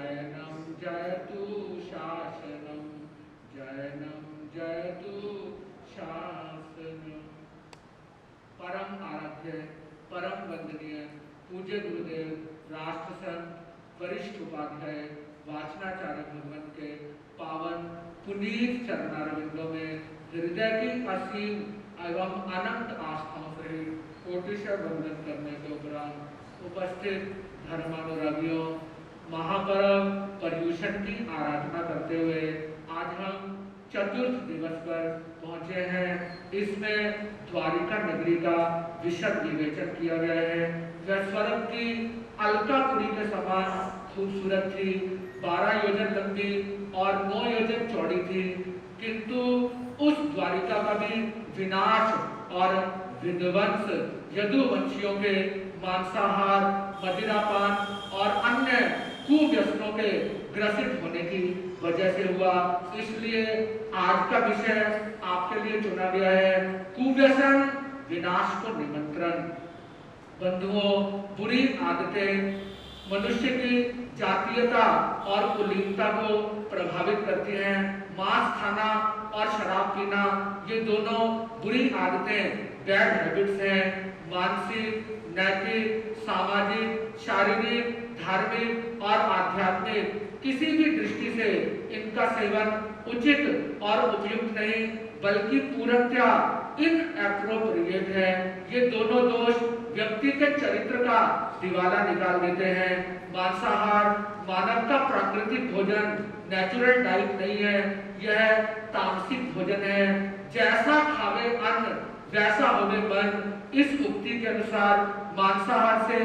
जैनम जयतु शासनम, जैनम जयतु शासनम। परम आराध्य, परम वंदनीय पूज्य गुरुदेव राष्ट्र संत वरिष्ठ उपाध्याय वाचनाचार्य भगवान के पावन पुनीत चरणारविंदों में हृदय की असीम एवं अनंत आस्थाओं से कोटिशः वंदन करने के उपरांत उपस्थित धर्मानुरागियों, महापर्व पर्युषण की आराधना करते हुए आज हम चतुर्थ दिवस पर पहुंचे हैं। इसमें द्वारिका नगरी का विशद विवेचन किया गया है। वह स्वर्ग की अलकापुरी के समान खूबसूरत थी, 12 योजन लंबी और 9 योजन चौड़ी थी, किंतु उस द्वारिका का भी विनाश और विध्वंस यदुवंशियों के मांसाहार, मदिरापान और अन्य कुव्यसनों के ग्रसित होने की वजह से हुआ। इसलिए आज का विषय आपके लिए चुना गया है, कुव्यसन विनाश को निमंत्रण। बंधुओं, बुरी आदतें मनुष्य की जातीयता और कुलीनता को प्रभावित करती हैं। मांस खाना और शराब पीना, ये दोनों बुरी आदतें बैड हैबिट्स हैं। मानसिक, नैतिक, सामाजिक, शारीरिक, धार्मिक और आध्यात्मिक किसी भी दृष्टि से इनका सेवन उचित और उपयुक्त नहीं, बल्कि पूर्णतया इनएप्रोप्रिएट है। ये दोनों दोष व्यक्ति के चरित्र का दिवाला निकाल देते हैं। मांसाहार मानव का प्राकृतिक भोजन, नेचुरल डाइट नहीं है, यह तामसिक भोजन है। जैसा खावे अन्न वैसा होवे मन, इस उक्ति के अनुसार मांसाहार से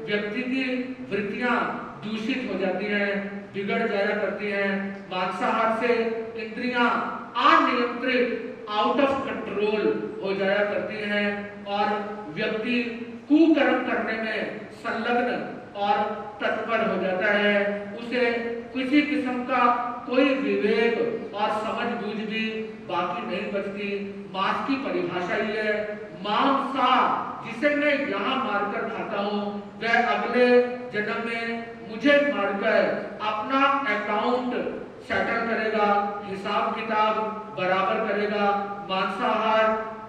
व्यक्ति की वृत्तियां दूषित हो जाती हैं, बिगड़ जाया करती हैं। मांसाहार से इंद्रियां अनियंत्रित, आउट ऑफ कंट्रोल हो जाया करती हैं और व्यक्ति कुकर्म करने में संलग्न और तत्पर हो जाता है। उसे किसी किस्म का कोई विवेक और समझ बूझ भी बाकी नहीं बचती। मांस की परिभाषा ही है, मांसा जिसे मैं यहाँ मारकर खाता हूँ, वह अगले जन्म में मुझे मारकर अपना अकाउंट सेटल करेगा, हिसाब किताब बराबर करेगा। मांसाहार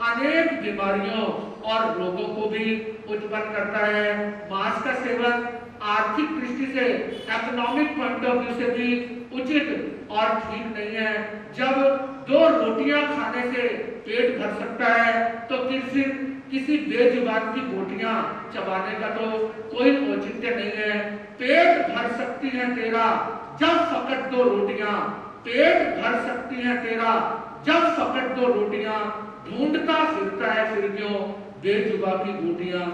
अनेक बीमारियों और रोगों को भी उत्पन्न करता है। मांस का सेवन आर्थिक दृष्टि से, इकोनॉमिक पॉइंट ऑफ व्यू से भी उचित और ठीक नहीं है। जब 2 रोटियां खाने से पेट भर सकता है, तो किसी बेजुबान की बोटियां चबाने का तो कोई औचित्य नहीं है। पेट भर सकती है तेरा जब फकत 2 रोटियां, पेट भर सकती है तेरा जब फकत 2 रोटियां, ढूंढता फिरता है फिर क्यों बेजुबा की बोटियां।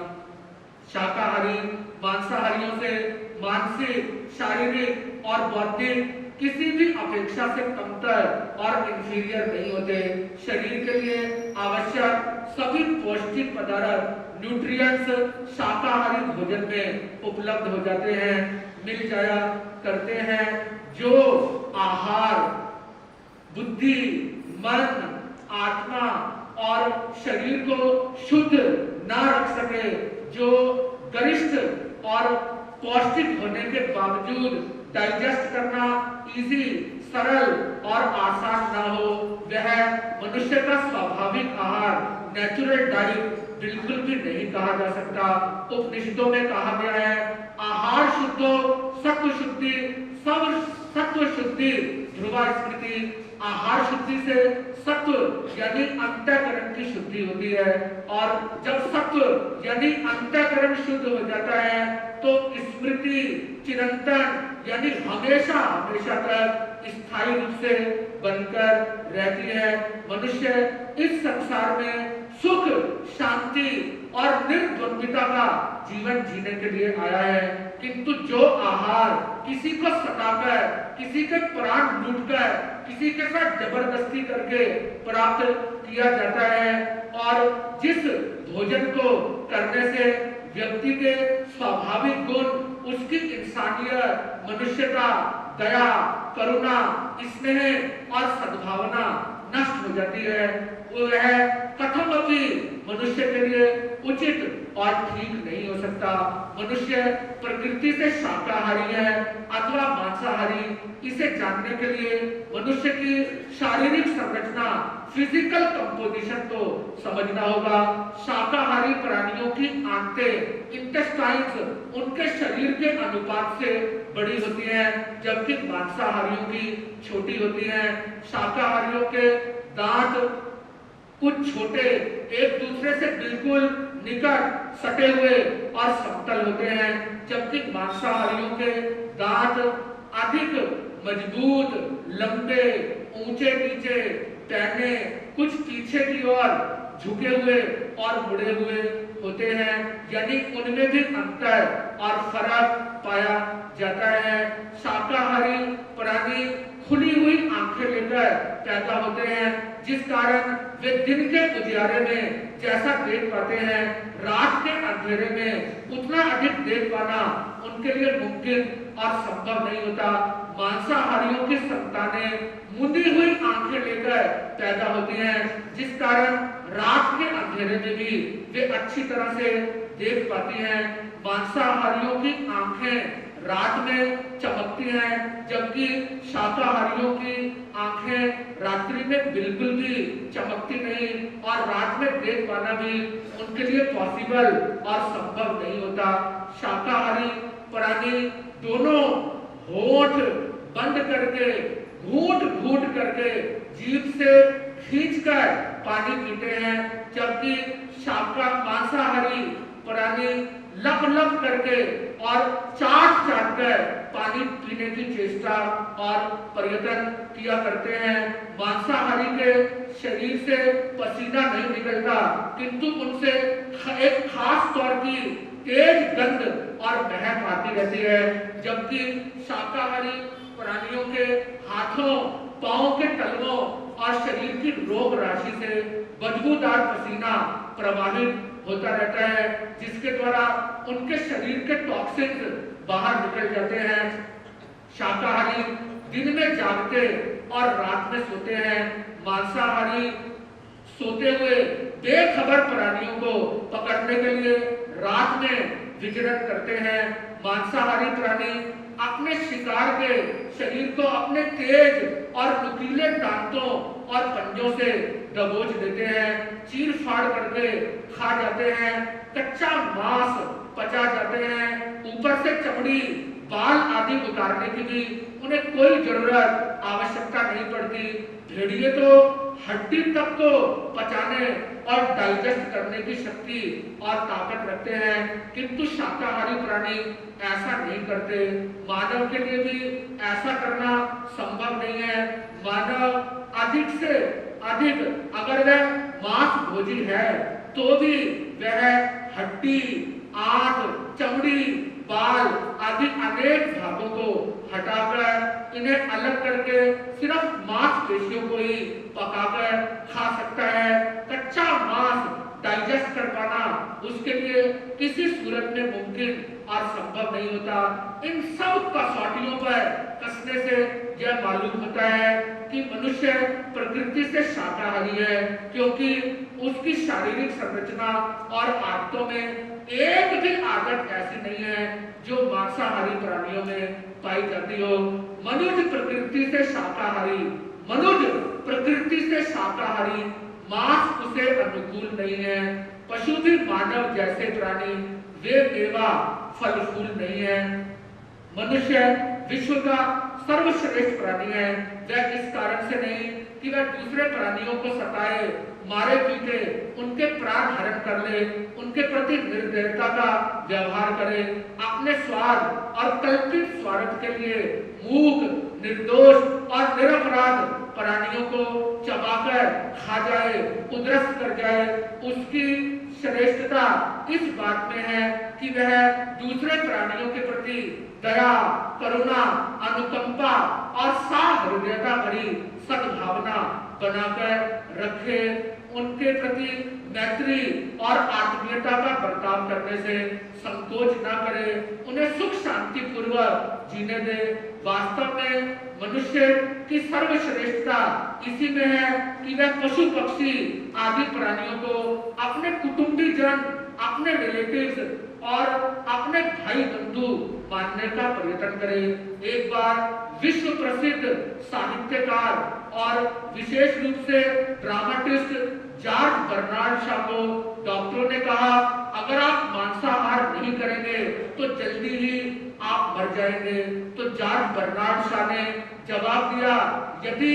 शाकाहारी मांसाहारियों से मानसिक, शारीरिक और बौद्धिक किसी भी अपेक्षा से कमतर और इंफीरियर नहीं होते। शरीर के लिए आवश्यक सभी पौष्टिक पदार्थ, न्यूट्रिएंट्स शाकाहारी भोजन में उपलब्ध हो जाते हैं, मिल जाया करते हैं। जो आहार बुद्धि, मन, आत्मा और शरीर को शुद्ध ना रख सके, जो गरिष्ठ और पौष्टिक होने के बावजूद डाइजेस्ट करना इजी, सरल और आसान ना हो, वह मनुष्य का स्वाभाविक आहार, नेचुरल डाइट बिल्कुल भी नहीं कहा जा सकता। उपनिषदों में कहा गया है, आहार शुद्धो सत्व शुद्धि, सब सत्व शुद्धि ध्रुवा स्मृति। आहार शुद्धि से सत्व यानी अंतःकरण की शुद्धि होती है, और जब सत्व यानी अंतःकरण शुद्ध हो जाता है तो स्मृति चिरंतन यानी हमेशा हमेशा तक स्थायी रूप से बनकर रहती है। मनुष्य इस संसार में सुख, शांति और निर्द्वंद्विता का जीवन जीने के लिए आया है, किंतु जो आहार किसी को सताकर, किसी के प्राण लूटकर, किसी के साथ जबरदस्ती करके प्राप्त किया जाता है, और जिस भोजन को करने से व्यक्ति के स्वाभाविक गुण, उसकी इंसानियत, मनुष्यता, दया, करुणा, स्नेह और सद्भावना नष्ट हो जाती है, वह कथमपि मनुष्य के लिए उचित और ठीक नहीं हो सकता। मनुष्य प्रकृति से शाकाहारी है अथवा मांसाहारी, इसे जानने के लिए मनुष्य की शारीरिक संरचना, फिजिकल कंपोजिशन को समझना होगा। शाकाहारी प्राणियों की आंतें, इंटेस्टाइन्स उनके शरीर के अनुपात से बड़ी होती हैं, जबकि मांसाहारियों की छोटी होती हैं। शाकाहारियों के दांत कुछ छोटे, एक दूसरे से बिल्कुल निकट सटे हुए और समतल होते हैं, जबकि मांसाहारियों के दांत अधिक मजबूत, लंबे, ऊंचे नीचे, टहने, कुछ पीछे की ओर झुके हुए और मुड़े हुए होते हैं। यानी उनमें भी अंतर और फर्क पाया जाता है। शाकाहारी प्राणी खुली हुई आंखें लेकर पैदा होते हैं, जिस कारण वे दिन के उजियारे में जैसा देख पाते हैं, रात के अंधेरे में उतना अधिक देख पाना उनके लिए मुमकिन और संभव नहीं होता। मांसाहारियों की संतानें मुंदी हुई आंखें लेकर पैदा होती हैं, जिस कारण रात के अंधेरे में भी वे अच्छी तरह से देख पाती हैं। मांसाहारियों की आंखें रात में चमकती हैं, जबकि शाकाहारियों की आंखें रात्रि में बिल्कुल भी चमकती नहीं और रात में देख पाना भी उनके लिए पॉसिबल और संभव नहीं होता। शाकाहारी प्राणी दोनों होठ बंद करके, घूंट घूंट करके, जीभ से खींचकर पानी पीते हैं, जबकि मांसाहारी प्राणी लप लप करके और चाट चाट कर पानी पीने की चेष्टा और प्रयत्न किया करते हैं। मांसाहारी के शरीर से पसीना नहीं निकलता, किंतु उनसे एक खास तौर की तेज गंध और महक आती रहती है, जबकि शाकाहारी प्राणियों के हाथों, पांव के तलवों और शरीर की रोग राशि से बदबूदार पसीना प्रवाहित होता रहता है, जिसके द्वारा उनके शरीर के टॉक्सिन्स बाहर निकल जाते हैं। शाकाहारी दिन में जागते और रात में सोते हैं। मांसाहारी सोते हुए बेखबर प्राणियों को पकड़ने के लिए रात में विचरण करते हैं। मांसाहारी प्राणी अपने शिकार के शरीर को अपने तेज और नुकीले दांतों और पंजों से दबोच देते हैं, चीर फाड़ करके खा जाते हैं, कच्चा मांस पचा जाते हैं, ऊपर से चमड़ी, बाल आदि उतारने की भी उन्हें कोई जरूरत, आवश्यकता नहीं पड़ती। भेड़िए तो हड्डी तक को पचाने और डाइजेस्ट करने की शक्ति और ताकत रखते हैं, किंतु शाकाहारी प्राणी ऐसा नहीं करते। मानव के लिए भी ऐसा करना संभव नहीं है। मानव अधिक से अधिक अगर वह मांस भोजी है तो भी वह हड्डी, आंत, चमड़ी, बाल आदि अनेक भागों को हटाकर इन्हें अलग करके सिर्फ मांसपेशियों को ही पकाकर खा सकता है। कच्चा मांस डाइजेस्ट कर पाना उसके लिए किसी सूरत में मुमकिन और संभव नहीं होता। इन सब कसौटियों पर कसने से यह मालूम होता है कि मनुष्य प्रकृति से शाकाहारी है, क्योंकि उसकी शारीरिक संरचना और आदतों में एक भी आदत ऐसी नहीं है जो मांसाहारी प्राणियों में पाई जाती हो। मनुष्य प्रकृति से शाकाहारी, मनुष्य प्रकृति से शाकाहारी, मांस उसे अनुकूल नहीं है। पशु भी मानव जैसे प्राणी, वे मेवा फल फूल नहीं है। मनुष्य विश्व का सर्वश्रेष्ठ प्राणी है। वह इस कारण से नहीं कि वह दूसरे प्राणियों को सताए, मारे पीटे, उनके प्राण हरण कर ले, उनके प्रति निर्दयता का व्यवहार करे, अपने स्वार्थ और कल्पित स्वार्थ के लिए मूक, निर्दोष और निरपराध प्राणियों को चबाकर खा जाए, उद्रस्त कर जाए। उसकी श्रेष्ठता इस बात में है कि वह दूसरे प्राणियों के प्रति दया, करुणा, अनुकंपा और सहृदयता भरी सद्भावना बनाकर रखे। उनके प्रति मैत्री और आत्मीयता का बर्ताव करने से संकोच न करे, उन्हें सुख शांति पूर्वक जीने दे। वास्तव में मनुष्य की सर्वश्रेष्ठता इसी में है कि वह पशु पक्षी आदि प्राणियों को अपने कुटुंबी जन, अपने रिलेटिव्स और अपने भाई बंधु मानने का प्रयत्न करे। एक बार विश्व प्रसिद्ध साहित्यकार और विशेष रूप से ड्रामाटिस्ट जॉर्ज बर्नार्ड शॉ को डॉक्टरों ने कहा, अगर आप मांसाहार नहीं करेंगे तो जल्दी ही आप मर जाएंगे। तो जॉर्ज बर्नार्ड शॉ ने जवाब दिया, यदि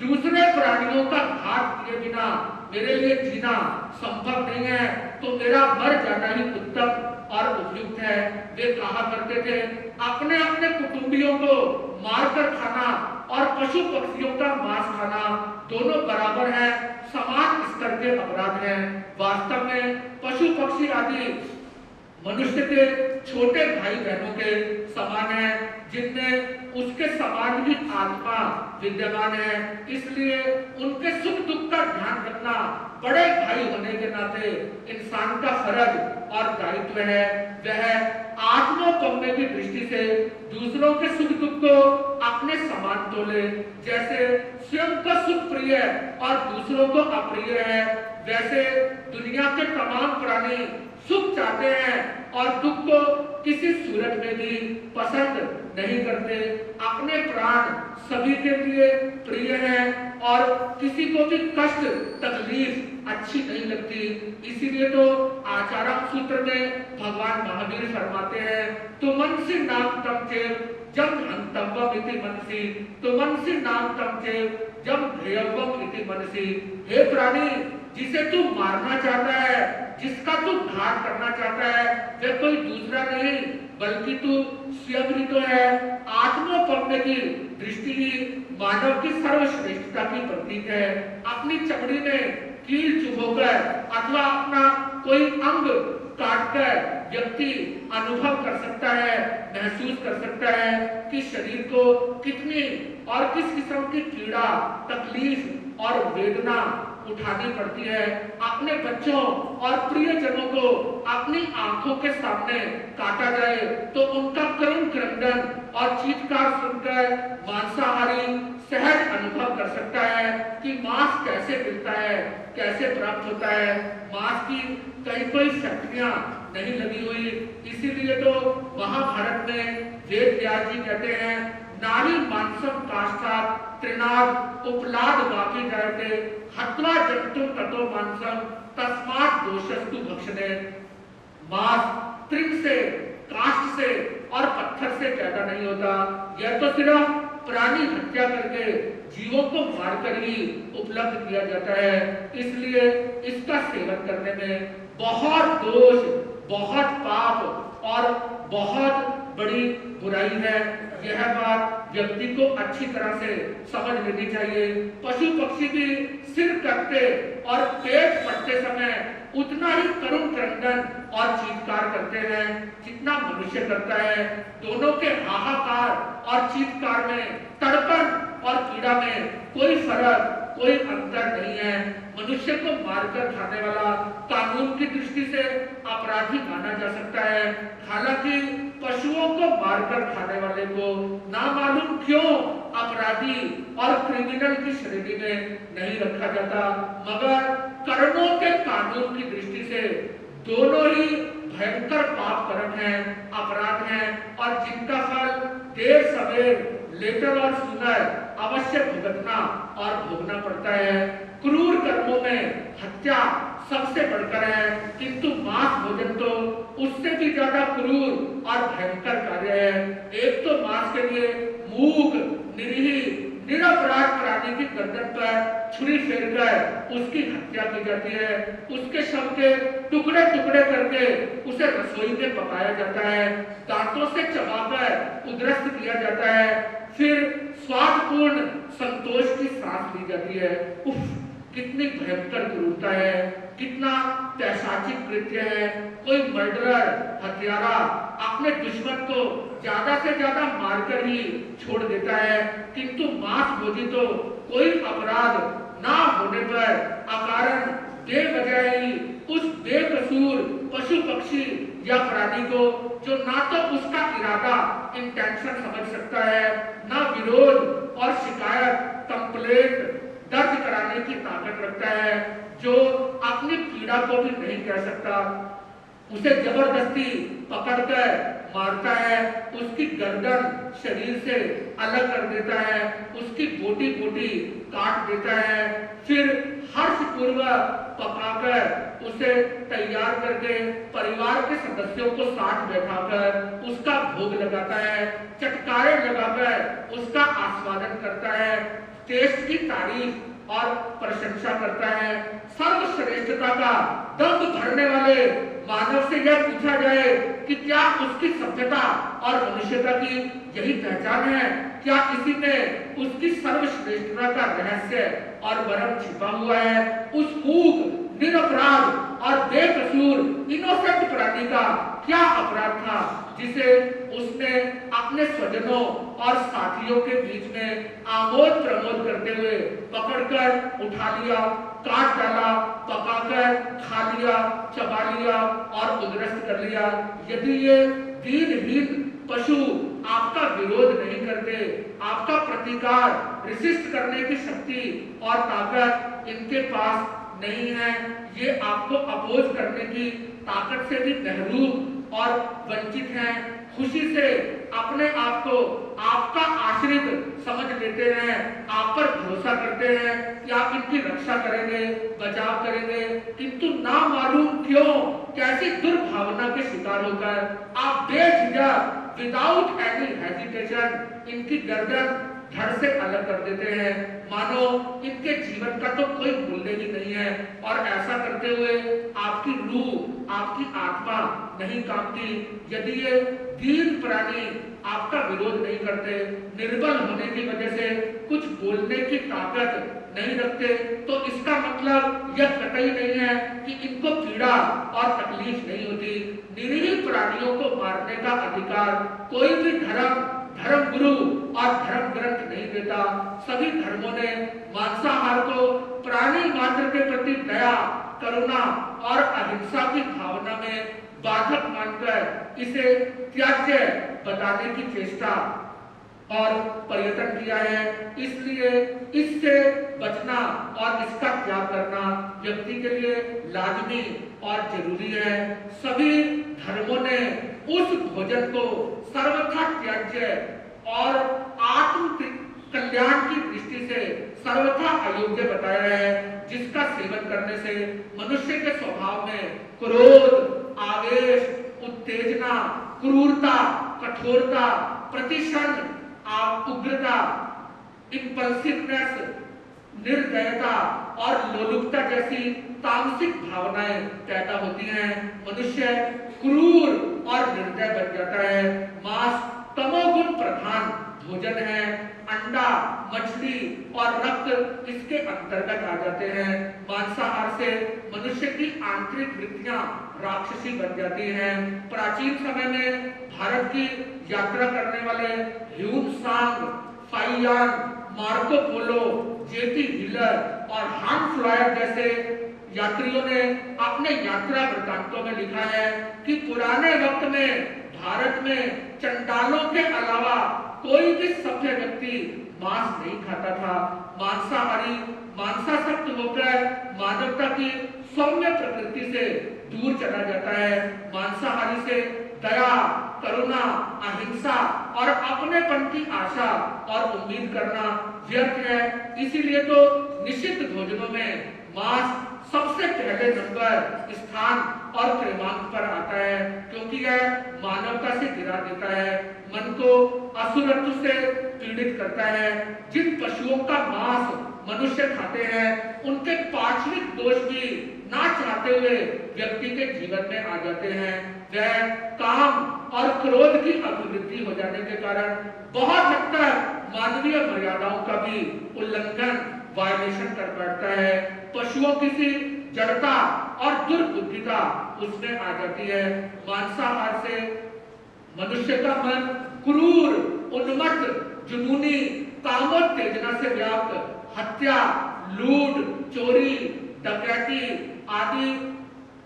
दूसरे प्राणियों का घात किए बिना मेरे लिए जीना संभव नहीं है तो मेरा मर जाना ही उत्तम और उपयुक्त है। वे कहा करते थे, अपने अपने कुटुंबियों को मारकर खाना और पशु पक्षियों का मांस खाना दोनों बराबर है, समान स्तर के अपराध हैं। वास्तव में पशु पक्षी आदि मनुष्य के छोटे भाई बहनों के समान है, जिनमें उसके समान ही आत्मा विद्यमान है। इसलिए उनके सुख दुख का ध्यान रखना बड़े भाई होने के नाते इंसान का फर्ज और दायित्व है। वह आत्मोपम्य की दृष्टि से दूसरों के सुख दुख को अपने समान तोले। जैसे स्वयं का सुख प्रिय और दूसरों को अप्रिय है, वैसे दुनिया के तमाम प्राणी सुख चाहते हैं और दुख को किसी सूरत में भी पसंद नहीं करते। अपने प्राण सभी के लिए प्रिय है और किसी को भी कष्ट तकलीफ अच्छी नहीं लगती। इसीलिए तो आचारक सूत्र में भगवान महावीर फरमाते हैं, तो मनसी नाम तम चेव जब हंतव्यम इति मनसी, तो मनसी नाम तम चेव जब ध्येयव्यम इति मनसी। हे प्राणी, जिसे तू मारना चाहता है, जिसका तू घात करना चाहता है, वह कोई दूसरा नहीं बल्कि तू स्वयं ही तो है। आत्मोपम्य की दृष्टि ही मानव की सर्वश्रेष्ठता की प्रतीक है। अपनी चमड़ी में कील चुभोकर अथवा अपना कोई अंग काटकर व्यक्ति अनुभव कर सकता है, महसूस कर सकता है कि शरीर को कितनी और किस किस्म की पीड़ा, तकलीफ और वेदना उठानी पड़ती है। अपने बच्चों और प्रियजनों को अपनी आंखों के सामने काटा जाए तो उनका करुण क्रंदन और चीत्कार सुनकर मांसाहारी सहज अनुभव कर सकता है कि मांस कैसे मिलता है, कैसे प्राप्त होता है। मांस की कहीं कोई फैक्ट्रियां नहीं लगी हुई। इसीलिए तो महाभारत में वेद व्यास जी कहते हैं, नारी मांसम काष्ठा त्रिनाद उपलाद वापी जाते हत्वा जंतु ततो मांसम तस्मात् दोषस्तु भक्षणे। मांस तृण से, काष्ठ से और पत्थर से पैदा नहीं होता। यह तो सिर्फ प्राणी हत्या करके जीवों को मारकर ही उपलब्ध किया जाता है। इसलिए इसका सेवन करने में बहुत दोष, बहुत पाप और बहुत बड़ी बुराई है। यह बात व्यक्ति को अच्छी तरह से समझ लेनी चाहिए। पशु पक्षी भी सिर कटते और पेट फटते समय उतना ही करुण क्रंदन और चीत्कार करते हैं जितना मनुष्य करता है। दोनों के हाहाकार और चीत्कार में, तड़पन और पीड़ा में कोई फर्क, कोई अंतर नहीं है। मनुष्य को मारकर खाने वाला कानून की दृष्टि से अपराधी माना जा सकता है, हालांकि पशुओं को मारकर खाने वाले को ना मालूम क्यों अपराधी और क्रिमिनल की श्रेणी में नहीं रखा जाता। मगर कर्मों के कानून की दृष्टि से दोनों ही भयंकर पाप कर्म हैं, अपराध हैं और जिनका फल देर सवेर, लेटर और सुनर अवश्य भुगतना और भोगना पड़ता है। क्रूर कर्मों में हत्या सबसे बढ़कर है, किंतु मांस भोजन तो उससे भी ज्यादा क्रूर और भयंकर कार्य है। एक तो मांस के लिए मूक, निरीह, निरपराध प्राणी की गर्दन पर छुरी फेरकर उसकी हत्या की जाती है। उसके शव के टुकड़े टुकड़े करके उसे रसोई में पकाया जाता है, दांतों से चबाकर उद्रस्त किया जाता है, फिर स्वादपूर्ण संतोष की सांस ली जाती है। उफ, कितनी भयंकर क्रूरता है, कितना पैशाचिक कृत्य है। कोई मर्डरर, हत्यारा अपने दुश्मन को ज्यादा से ज्यादा मारकर ही छोड़ देता है, किंतु मांस भोजी तो कोई अपराध ना होने पर अकारण बेवजह ही उस बेकसूर पशु पक्षी या प्राणी को, जो ना तो उसका इरादा इंटेंशन समझ सकता है, ना विरोध और शिकायत कंप्लेंट दर्ज कराने की ताकत रखता है, जो अपनी पीड़ा को भी नहीं कह सकता, उसे जबरदस्ती पकड़कर मारता है, उसकी गर्दन शरीर से अलग कर देता है, उसकी बोटी बोटी काट देता है, फिर हर्षपूर्वक पकाकर उसे तैयार करके परिवार के सदस्यों को साथ बैठाकर उसका भोग लगाता है, चटकारे लगाकर उसका आस्वादन करता है, टेस्ट की तारीफ और प्रशंसा करता है। सर्वश्रेष्ठता का दम भरने वाले मानव से यह पूछा जाए कि क्या उसकी सभ्यता और मनुष्यता की यही पहचान है? क्या इसी में उसकी सर्वश्रेष्ठता का रहस्य और मर्म छिपा हुआ है? उस मूक, निरपराध और बेकसूर इनोसेंट प्राणी का क्या अपराध था जिसे उसने अपने स्वजनों और साथियों के बीच में आमोद प्रमोद करते हुए पकड़कर उठा लिया, काट डाला, पकाकर खा लिया, चबा लिया और उद्रस्त कर लिया। यदि ये दीनहीन पशु आपका विरोध नहीं करते, आपका प्रतिकार रेसिस्ट करने की शक्ति और ताकत इनके पास नहीं है, ये आपको अपोज करने की ताकत से भी महरूम और वंचित हैं, खुशी से अपने आप को आपका आश्रित समझ लेते हैं, आप पर भरोसा करते हैं कि आप इनकी रक्षा करेंगे, बचाव करेंगे, किंतु ना मालूम क्यों कैसी दुर्भावना के शिकार होकर आप बेझिझक विदाउट एनी हेजिटेशन इनकी गर्दन धड़ से अलग कर देते हैं, मानो इनके जीवन का तो कोई मूल्य ही नहीं है। और ऐसा करते हुए आपकी रूह, आपकी आत्मा नहीं कांपती। यदि ये दीन प्राणी आपका विरोध नहीं करते, निर्बल होने की वजह से कुछ बोलने की ताकत नहीं रखते, तो इसका मतलब यह कतई नहीं है कि इनको पीड़ा और तकलीफ नहीं होती। निरीह प्राणियों को मारने का अधिकार कोई भी धर्म गुरु और धर्म ग्रंथ नहीं देता। सभी धर्मों ने मांसाहार को प्राणी मात्र के प्रति दया, करुणा और अहिंसा की भावना में बाधक मानकर इसे त्याज्य बताने की चेष्टा और प्रयत्न किया है। इसलिए इससे बचना और इसका त्याग करना व्यक्ति के लिए लाजमी और जरूरी है। सभी धर्मों ने उस भोजन को सर्वथा त्याज्य और आत्म कल्याण की दृष्टि से सर्वथा अयोग्य बताया है, जिसका सेवन करने से मनुष्य के स्वभाव में क्रोध, आवेश, उत्तेजना, क्रूरता, कठोरता, प्रतिशत, उग्रता, इंपल्सिवनेस, निर्दयता और लोलुपता जैसी तामसिक भावनाएं पैदा होती हैं। मनुष्य क्रूर और निर्दय बन जाता है। मांस तमोगुण प्रधान भोजन है। अंडा, मछली और रक्त इसके अंतर्गत आ जाते हैं। मांसाहार से मनुष्य की आंतरिक वृत्तियां राक्षसी बन जाती हैं। प्राचीन समय में भारत की यात्रा करने वाले Hiuen Tsang, Fahien, Marco Polo, जेटी हिलर और हान फ्लायर जैसे यात्रियों ने अपने यात्रा वृत्तांतों में लिखा है कि पुराने वक्त में भारत में चंडालों के अलावा कोई भी सभ्य व्यक्ति मांस नहीं खाता था। मांसाहारी मांसासक्त होकर मानवता की सौम्य प्रकृति से दूर चला जाता है। मांसाहारी से दया, करुणा, अहिंसा और अपनेपन की आशा और उम्मीद करना व्यर्थ है। इसीलिए तो निषिद्ध भोजनों में मांस सबसे पहले नंबर, स्थान और क्रमांक पर आता है, क्योंकि यह मानवता से गिरा देता है, मन को असुरत्व से पीड़ित करता है। जिन पशुओं का मांस मनुष्य खाते हैं, उनके पार्श्विक दोष भी ना चाहते हुए व्यक्ति के जीवन में आ जाते हैं। वह काम और क्रोध की अभिवृद्धि हो जाने के कारण बहुत हद तक मानवीय मर्यादाओं का भी उल्लंघन, वायलेशन कर बैठता है। पशुओं की सी जड़ता और दुर्बुद्धिता उसमें आ जाती है। मांसाहार से मनुष्य का मन क्रूर, उन्मत्त, जुनूनी, कामोत्तेजना से व्याप्त हत्या, लूट, चोरी, डकैती आदि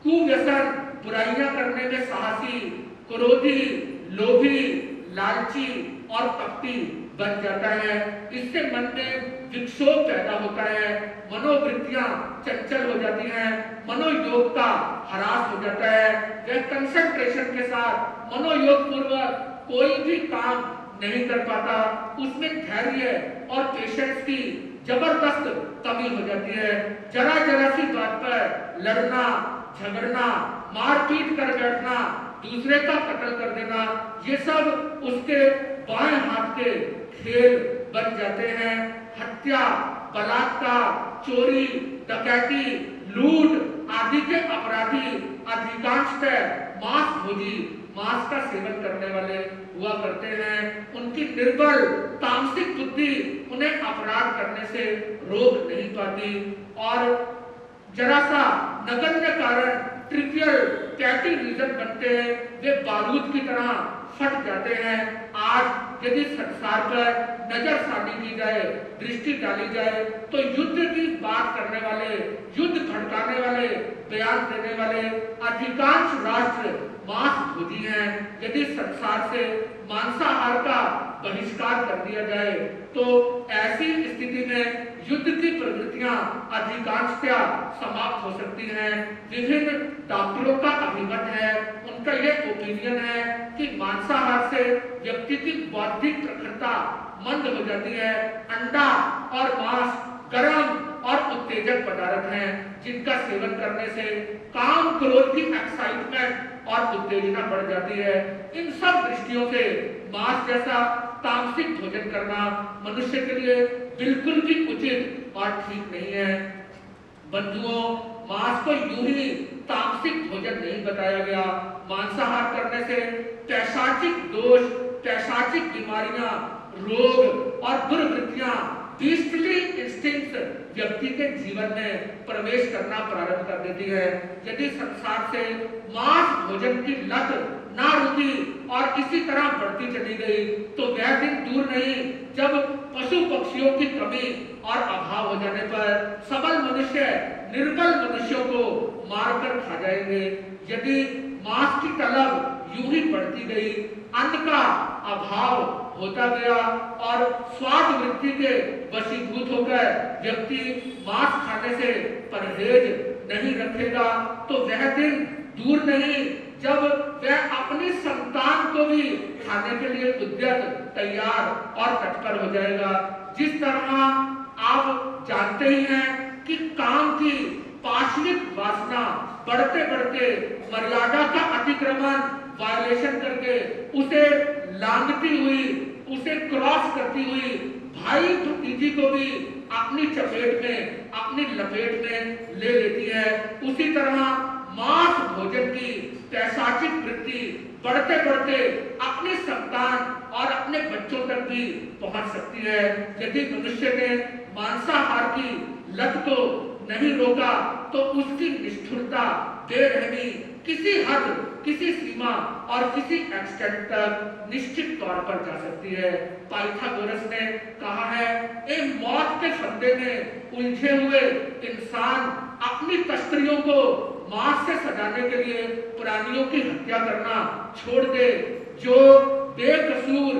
कुव्यसन, बुराइयां करने में साहसी, क्रोधी, लोभी, लालची और कपटी बन जाता है। इससे मन में विक्षोभ पैदा होता है, मनोवृत्तियां चंचल हो जाती हैं, मनोयोग का ह्रास हो जाता है। वह कंसंट्रेशन के साथ मनोयोग पूर्वक कोई भी काम नहीं कर पाता। उसमें धैर्य और पेशेंस की जबरदस्त कमी हो जाती है। जरा जरा सी बात पर लड़ना, झगड़ना, मारपीट कर बैठना, दूसरे का कत्ल कर देना, ये सब उसके बाएं हाथ के खेल बन जाते हैं। हत्या, बलात्कार, चोरी, डकैती, लूट आदि के अपराधी अधिकांशतः मांस भोजी, मांस का सेवन करने वाले हुआ करते हैं। उनकी निर्बल तामसिक बुद्धि उन्हें अपराध करने से रोक नहीं पाती और जरा सा नगण्य कारण, ट्रिवियल पैटी रीजन बनते हैं, वे बारूद की तरह फट जाते हैं। आज यदि संसार पर नजरसानी की जाए, दृष्टि डाली जाए, तो युद्ध की बात करने वाले, युद्ध भड़काने वाले, बयान देने वाले अधिकांश राष्ट्र मांस भोजी हैं। यदि संसार से मांसाहार का बहिष्कार कर दिया जाए तो ऐसी स्थिति में युद्ध की प्रवृत्तियां अधिकांशतः समाप्त हो सकती हैं। विभिन्न डॉक्टरों का अभिमत है, उनका यह ओपिनियन है कि मांसाहार से व्यक्ति की बौद्धिक प्रखरता मंद हो जाती है। अंडा और मांस गर्म और उत्तेजक पदार्थ हैं, जिनका सेवन करने से काम, क्रोध की एक्साइटमेंट और उत्तेजना बढ़ जाती है। इन सब दृष्टियों से मांस जैसा तामसिक भोजन करना मनुष्य के लिए बिल्कुल भी उचित और ठीक नहीं है। बंधुओं, मांस को यूं ही तामसिक भोजन नहीं बताया गया। मांसाहार करने से पैशाचिक दोष, पैशाचिक बीमारियां, रोग और दुर्वृत्तियां, बीस्टली इंस्टिंक्ट्स व्यक्ति के जीवन में प्रवेश करना प्रारंभ कर देती है। यदि संसार से मांस भोजन की लत ना रुकी और इसी तरह बढ़ती चली गई तो वह दिन दूर नहीं जब पशु पक्षियों की कमी और अभाव हो जाने पर सबल मनुष्य निर्बल मनुष्यों को मारकर खा जाएंगे। यदि मांस की तलब यूं ही बढ़ती गई, अन्न का अभाव होता गया और स्वाद वृत्ति के वशीभूत होकर व्यक्ति मांस खाने से परहेज नहीं रखेगा तो वह दिन दूर नहीं जब वह अपनी संतान को भी खाने के लिए उद्यत, तैयार और तत्पर हो जाएगा। जिस तरह आप जानते ही हैं कि काम की पाशविक वासना बढ़ते बढ़ते मर्यादा का अतिक्रमण, वायलेशन करके उसे लांघती हुई, उसे क्रॉस करती हुई भाई भतीजी को भी अपनी चपेट में, अपनी लपेट में ले लेती है। उसी तरह मांस भोजन की पैशाचिक वृत्ति बढ़ते बढ़ते अपनी संतान और अपने बच्चों तक भी पहुंच सकती है। यदि मनुष्य ने मांसाहार की लत को नहीं रोका तो उसकी निष्ठुरता, बेरहमी किसी हद, किसी सीमा और किसी एक्सटेंट तक निश्चित तौर पर जा सकती है। पाइथागोरस ने कहा है, एक मौत के फंदे में उलझे हुए इंसान अपनी तस्करियों को मांस से सजाने के लिए प्राणियों की हत्या करना छोड़ दे। जो बेकसूर,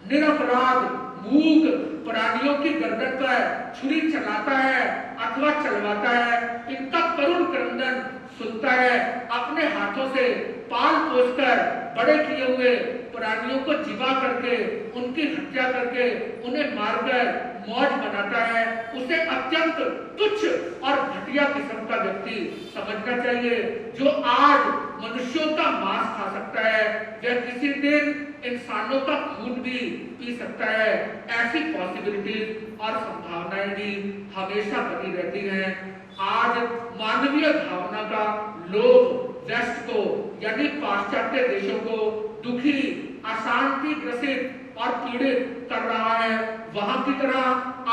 निरपराध, मूक प्राणियों की गर्दन पर छुरी चलाता है अथवा चलवाता है, इनका करुण क्रंदन सुनता है, अपने हाथों से पाल पोसकर बड़े किए हुए प्राणियों को जिबा करके, उनकी हत्या करके, उन्हें मारकर मौज बनाता है, उसे अत्यंत तुच्छ और घटिया किस्म का व्यक्ति समझना चाहिए। जो आज मनुष्यों का मांस खा सकता है वह किसी दिन इंसानों का खून भी पी सकता है। ऐसी पॉसिबिलिटीज और संभावनाएं भी हमेशा बनी रहती हैं। आज मानवीय भावना का लोभ वेस्ट को यानी पाश्चात्य देशों को दुखी, अशांति ग्रसित और पीड़ित कर रहा है। वहां की तरह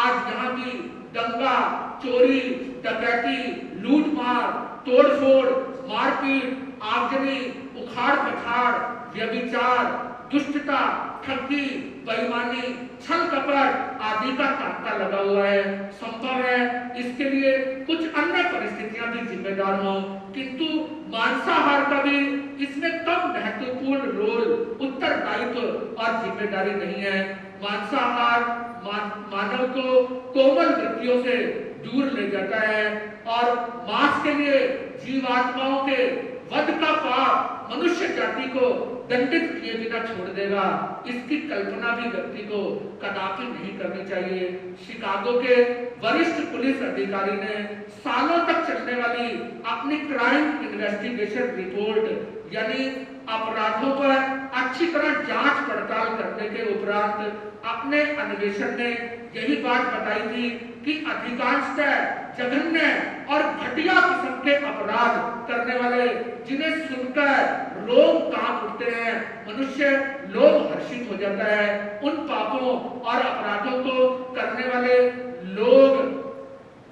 आज यहाँ भी दंगा, चोरी, डकैती, लूटमार, तोड़फोड़, मारपीट, आगजनी, उखाड़ पछाड़, व्यभिचार, दुष्टता, ठगी, बेईमानी, छल कपट आदि का तांता लगा हुआ है। संभव है इसके लिए कुछ अन्य परिस्थितियां भी जिम्मेदार हों, किंतु मांसाहार का भी इसमें कम महत्वपूर्ण रोल, उत्तरदायित्व और जिम्मेदारी नहीं है। मांसाहार मानव को कोमल वृत्तियों से दूर ले जाता है और मांस के लिए जीवात्माओं के वध का पाप मनुष्य जाति को दंडित किए बिना छोड़ देगा। इसकी कल्पना भी व्यक्ति को कदापि नहीं करनी चाहिए। शिकागो के वरिष्ठ पुलिस अधिकारी ने सालों तक चलने वाली अपनी क्राइम इन्वेस्टिगेशन रिपोर्ट यानी अपराधों पर अच्छी तरह जांच पड़ताल करने के उपरांत अपने अन्वेषण में यही बात बताई थी कि अधिकांशतः जघन्य और घटिया किस्म के अपराध करने वाले, जिन्हें सुनकर रोम कांप उठते हैं, मनुष्य लोग हर्षित हो जाता है, उन पापों और अपराधों को करने वाले लोग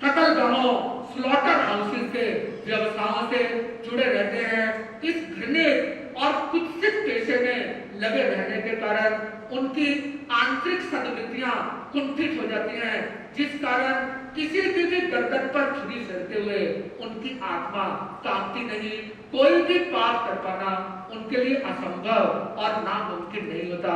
कत्लगाहों, स्लॉटर हाउसेस के व्यवसायों से जुड़े रहते हैं। इस घृणित और कुत्सित पेशे में लगे रहने के कारण उनकी आंतरिक सद्वृत्तियां कुंठित हो जाती हैं, जिस कारण किसी की भी गर्दन पर छुरी चलते हुए उनकी आत्मा कांपती नहीं। कोई भी पाप कर पाना उनके लिए असंभव और नामुमकिन नहीं होता।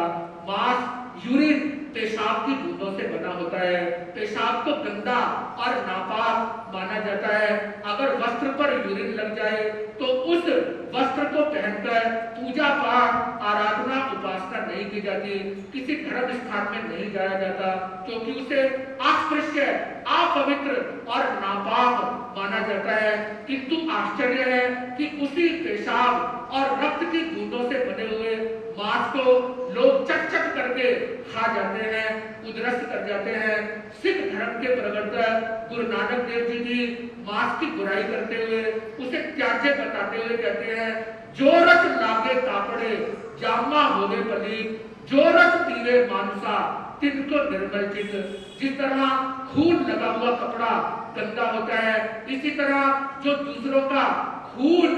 मांस, यूरिन पेशाब की बूंदों से बना होता है। पेशाब को गंदा और नापाक माना जाता है। अगर वस्त्र पर यूरिन लग जाए तो उस वस्त्र को पहनकर पूजा पाठ, आराधना, उपासना नहीं की जाती, किसी धर्म स्थान में नहीं जाया जाता, क्योंकि उसे अस्पृश्य, अपवित्र और नापाक माना जाता है। किंतु आश्चर्य है कि उसी पेशाब और रक्त की बूंदों से बने हुए मांस को लोग चट चट करके खा जाते हैं, उदरस कर जाते हैं। सिख धर्म के प्रवर्तक गुरु नानक देव जी भी मांस की बुराई करते हुए उसे त्याज्य बताते हुए कहते हैं, जो रस लागे कापड़े जामा होवे पली, जो रस पीवे मानसा तिनको निर्मल चित। जिस तरह खून लगा हुआ कपड़ा गंदा होता है, इसी तरह जो दूसरों का खून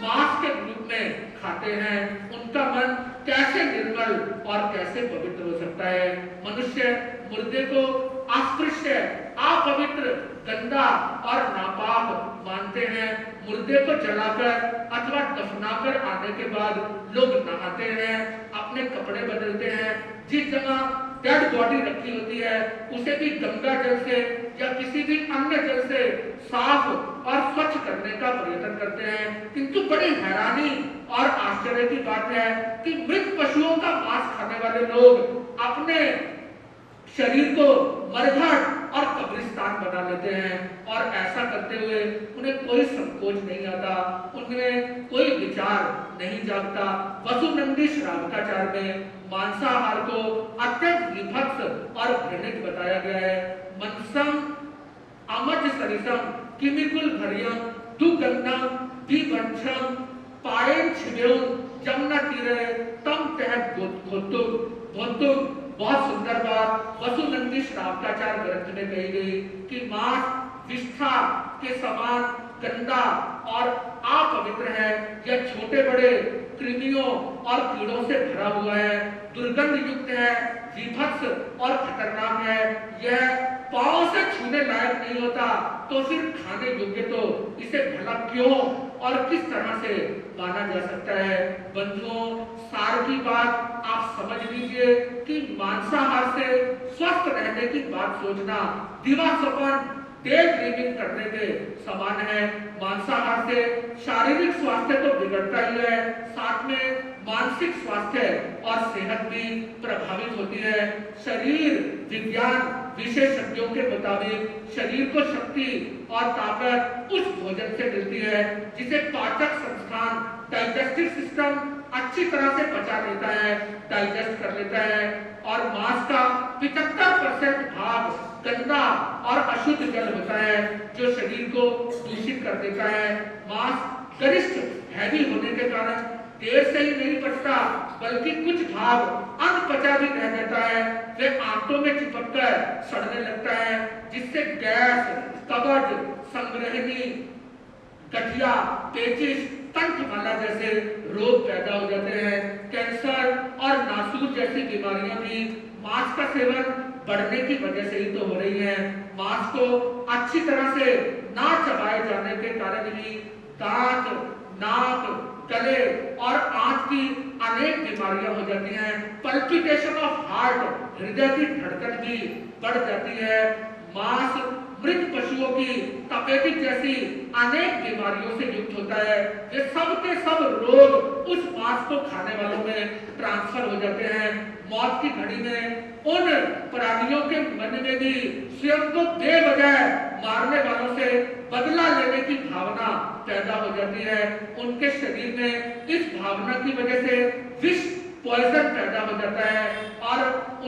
मांस के रूप में खाते हैं, उनका मन कैसे निर्मल और कैसे पवित्र हो सकता है। मनुष्य मुर्दे को अस्पृश्य, अपवित्र, गंदा और नापाक मानते हैं। मुर्दे को जलाकर अथवा दफनाकर आने के बाद लोग नहाते हैं, अपने कपड़े बदलते हैं। जिस जगह डेड बॉडी रखी होती है उसे भी गंगा जल से या किसी भी अन्य जल से साफ और स्वच्छ करने का प्रयत्न करते हैं। किंतु बड़ी हैरानी और आश्चर्य की बात है कि मृत पशुओं का मांस खाने वाले लोग अपने शरीर को मरघट और कब्रिस्तान बना लेते हैं, और ऐसा करते हुए उन्हें कोई संकोच नहीं आता, उनमें कोई विचार नहीं जागता। वसुनंदी श्रावकाचार में मांसाहार को अत्यंत विभत्स और घृणित बताया गया है। मनसम अमज सरिसम किमिकुल भरियम दुगंधम विभक्षम पायन छिवेउ जमुना तीरे तम तहत गोतुक। बहुत सुंदर बात वसुनंदी श्रावकाचार ग्रंथ में कही गई कि मांस विष्ठा के समान गंदा और अपवित्र है। यह छोटे बड़े कृमियों और कीड़ों से भरा हुआ है, दुर्गंध युक्त है, विभत्स और खतरनाक है। यह पांव से छूने लायक नहीं होता, तो फिर खाने योग्य तो इसे भला क्यों और किस तरह से माना जा सकता है। बंधुओं, सार की बात आप समझ लीजिए कि मांसाहार से स्वस्थ रहने की बात सोचना दिवा सपन डे ड्रीमिंग करने के समान है। मांसाहार से शारीरिक स्वास्थ्य तो बिगड़ता ही है, साथ में मानसिक स्वास्थ्य और सेहत भी प्रभावित होती है। शरीर विज्ञान विशेषज्ञों के मुताबिक शरीर को शक्ति और ताकत उस भोजन से मिलती है जिसे पाचक संस्थान, डाइजेस्टिव सिस्टम अच्छी तरह से पचा लेता है, डाइजेस्ट कर लेता है। और मांस का 75% भाग गंदा और अशुद्ध जल होता है जो शरीर को दूषित कर देता है। मांस गरिष्ठ हैवी होने के कारण देर से ही नहीं पचता, बल्कि कुछ भाग अनपचा भी रह जाता है। वे आंतों में चिपककर सड़ने लगता है, जिससे गैस, कब्ज, संग्रहणी, गठिया, पेचिश, कंठमाला जैसे रोग पैदा हो जाते हैं। कैंसर और नासूर जैसी बीमारियां भी मांस का सेवन बढ़ने की वजह से ही तो हो रही है। मांस को अच्छी तरह से ना चबाए जाने के कारण भी दांत, नाक, गले और आंत की अनेक बीमारियां हो जाती हैं। पल्पिटेशन ऑफ हार्ट, हृदय की धड़कन भी बढ़ जाती है। मांस मृत पशुओं की तपेदिक जैसी अनेक बीमारियों से युक्त होता है। ये सब के सब रोग उस मांस को खाने वालों में ट्रांसफर हो जाते हैं। मौत की घड़ी में उन प्राणियों के मन में भी स्वयं को बेवजह मारने वालों से बदला लेने की भावना पैदा हो जाती है। उनके शरीर में इस भावना की वजह से विष पॉइजन पैदा हो जाता है और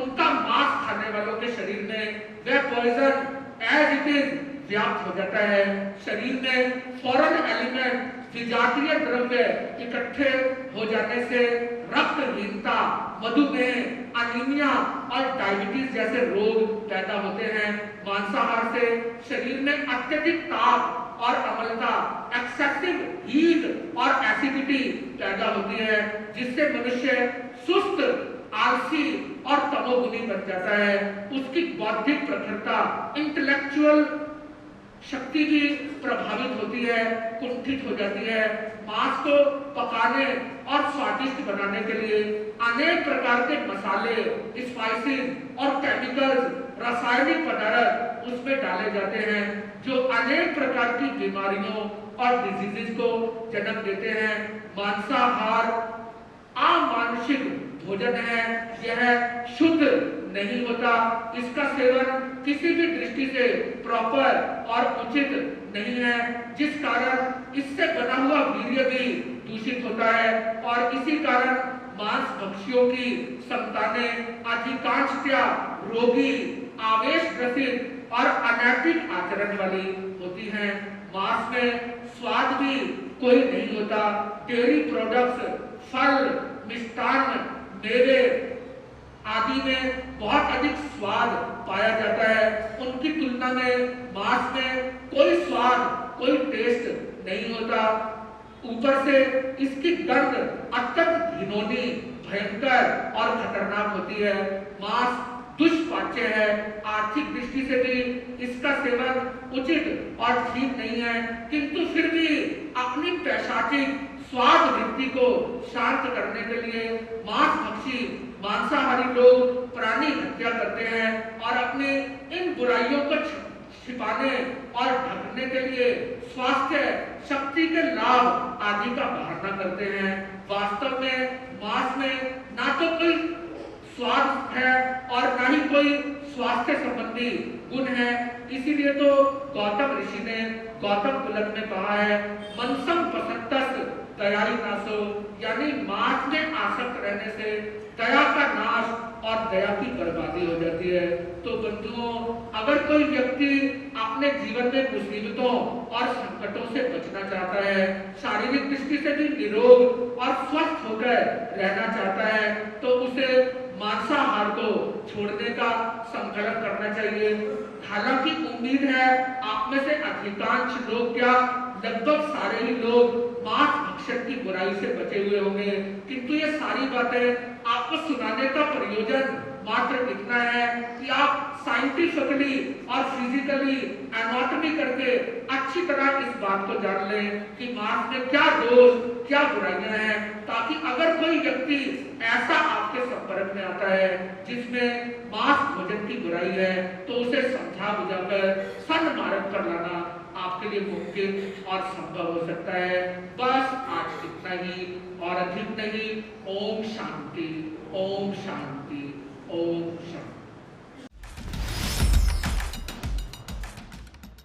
उनका मांस खाने वालों के शरीर में वह पॉइजन एज इट इज व्याप्त हो जाता है। शरीर में फॉरेन एलिमेंट, विजातीय द्रव्य इकट्ठे हो जाने से रक्तहीनता, मधुमेह, अनीमिया और डायबिटीज जैसे रोग पैदा होते हैं। मांसाहार से शरीर में अत्यधिक ताप और अम्लता, एक्सेसिव हीट और एसिडिटी पैदा होती है, जिससे मनुष्य सुस्त, आलसी और तमोगुनी बन जाता है। उसकी बौद्धिक प्रखरता, इंटेलेक्चुअल शक्ति भी प्रभावित होती है, कुंठित हो जाती है। मांस को पकाने और स्वादिष्ट बनाने के लिए अनेक प्रकार के मसाले, स्पाइसेस और केमिकल्स, रासायनिक पदार्थ उसमें डाले जाते हैं, जो अनेक प्रकार की बीमारियों और डिजीजेस को जन्म देते हैं। मांसाहार अमानुषिक भोजन है, यह शुद्ध नहीं होता। इसका सेवन किसी भी दृष्टि से प्रॉपर और उचित नहीं है, जिस कारण इससे बना हुआ वीर्य भी दूषित होता है और इसी कारण मांस भक्षियों की संतानें अधिकांशतया रोगी, आवेश ग्रसित और अनैतिक आचरण वाली होती हैं। मांस में स्वाद भी कोई नहीं होता। डेयरी प्रोडक्ट्स, फल, मिष्टान्न, मेवे आदि में बहुत अधिक स्वाद पाया जाता है। उनकी तुलना में मांस में कोई स्वाद, कोई टेस्ट नहीं होता। ऊपर से इसकी गंध अत्यंत घिनौनी, भयंकर और खतरनाक होती है। मांस दुष्पाच्य है। आर्थिक दृष्टि से भी इसका सेवन उचित और ठीक नहीं है, किंतु फिर भी अपनी पैशाचिक स्वाद वृत्ति को शांत करने के लिए मांसभक्षी, मांसाहारी लोग प्राणी हत्या करते हैं और अपने इन बुराइयों को छिपाने और ढकने के लिए स्वास्थ्य, शक्ति के लाभ आदि का बहाना करते हैं। वास्तव में मांस में ना तो कोई स्वाद है और ना ही कोई स्वास्थ्य संबंधी गुण है। इसीलिए तो गौतम ऋषि ने गौतम कुलक में कहा है, मनसम पसंतस दयाई नाशो, यानी मांस में आसक्त रहने से दया का नाश और दया की बर्बादी हो जाती है। तो बंधुओं, अगर कोई व्यक्ति अपने जीवन में मुसीबतों और संकटों से बचना चाहता है, शारीरिक दृष्टि से भी निरोग और स्वस्थ होकर रहना चाहता है, तो उसे मांसाहार को छोड़ने का संकल्प करना चाहिए। हालांकि उम्मीद है आप में से अधिकांश लोग, क्या लगभग सारे ही लोग मांस भक्षण की बुराई से बचे हुए होंगे, किंतु ये सारी बातें आपको सुनाने का प्रयोजन मात्र इतना है कि आप साइंटिफिकली और फिजिकली एनाटॉमी करके अच्छी तरह इस बात को जान लें कि मांस में क्या दोष, क्या बुराइयां हैं, ताकि अगर कोई व्यक्ति ऐसा आपके संपर्क में आता है जिसमें मांस भोजन की बुराई है, तो उसे समझा बुझाकर सन्मार्ग पर लाना आपके लिए मुमकिन और संभव हो सकता है। बस आज इतना ही और अधिक नहीं। ओम शांति, ओम शांति।